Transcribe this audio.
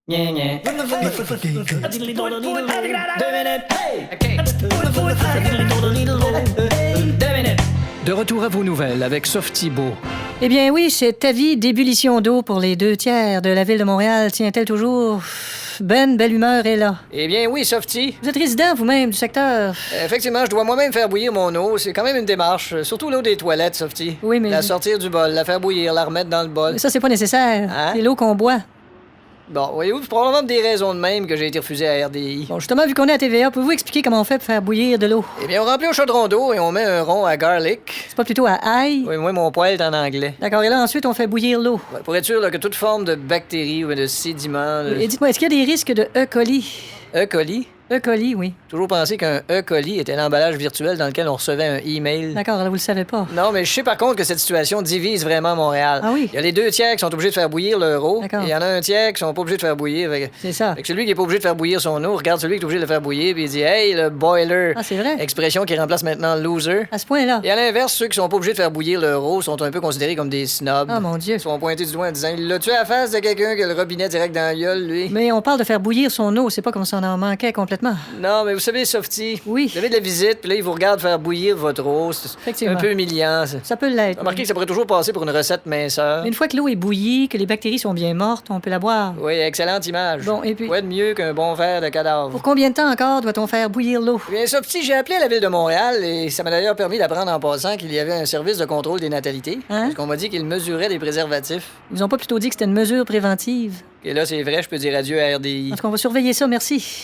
De retour à vos nouvelles avec Softibo. Eh bien oui, cette avis d'ébullition d'eau pour les 2/3 de la ville de Montréal tient-elle toujours? Ben, belle humeur est là. Eh bien oui, Softy. Vous êtes résident vous-même du secteur? Effectivement, je dois moi-même faire bouillir mon eau. C'est quand même une démarche. Surtout l'eau des toilettes, Softy. Oui, mais... La sortir du bol, la faire bouillir, la remettre dans le bol. Mais ça, c'est pas nécessaire. Hein? C'est l'eau qu'on boit. Bon, voyez-vous, c'est probablement des raisons de même que j'ai été refusé à RDI. Bon, justement, vu qu'on est à TVA, pouvez-vous expliquer comment on fait pour faire bouillir de l'eau? Eh bien, on remplit au chaudron d'eau et on met un rond à garlic. C'est pas plutôt à ail? Oui, moi, mon poêle est en anglais. D'accord, et là, ensuite, on fait bouillir l'eau. Ouais, pour être sûr là, que toute forme de bactéries ou de sédiments... Et dites-moi, est-ce qu'il y a des risques de E. coli? E. coli? E. coli, oui. Toujours pensé qu'un E. coli était l'emballage virtuel dans lequel on recevait un email. D'accord, alors vous le savez pas. Non, mais je sais par contre que cette situation divise vraiment Montréal. Ah oui? Il y a les 2/3 qui sont obligés de faire bouillir leur eau. D'accord. Et il y en a un tiers qui sont pas obligés de faire bouillir. C'est ça. Fait que celui qui est pas obligé de faire bouillir son eau regarde celui qui est obligé de le faire bouillir puis il dit « Hey, le boiler! Ah, c'est vrai? Expression qui remplace maintenant loser. À ce point-là? Et à l'inverse, ceux qui sont pas obligés de faire bouillir leur eau sont un peu considérés comme des snobs. Ah, mon Dieu. Ils sont pointés du doigt en disant « Il l'a tué à la face de quelqu'un qui a le robinet direct dans la gueule, lui. » Mais on parle de faire bouillir son eau, c'est pas comme si on en manquait complètement. Non, mais vous savez, Softy, Oui. vous avez de la visite, puis là, ils vous regardent faire bouillir votre eau. C'est Effectivement. un peu humiliant. Ça peut l'être. Remarquez que ça pourrait toujours passer pour une recette minceur. Mais une fois que l'eau est bouillie, que les bactéries sont bien mortes, on peut la boire. Oui, excellente image. Bon, et puis- Quoi de mieux qu'un bon verre de cadavre? Pour combien de temps encore doit-on faire bouillir l'eau? Bien, Softy, j'ai appelé à la ville de Montréal et ça m'a d'ailleurs permis d'apprendre en passant qu'il y avait un service de contrôle des natalités. Hein? Parce qu'on m'a dit qu'ils mesuraient les préservatifs. Ils ont pas plutôt dit que c'était une mesure préventive. Et là, c'est vrai, je peux dire adieu à RDI. En tout cas, on va surveiller ça, merci.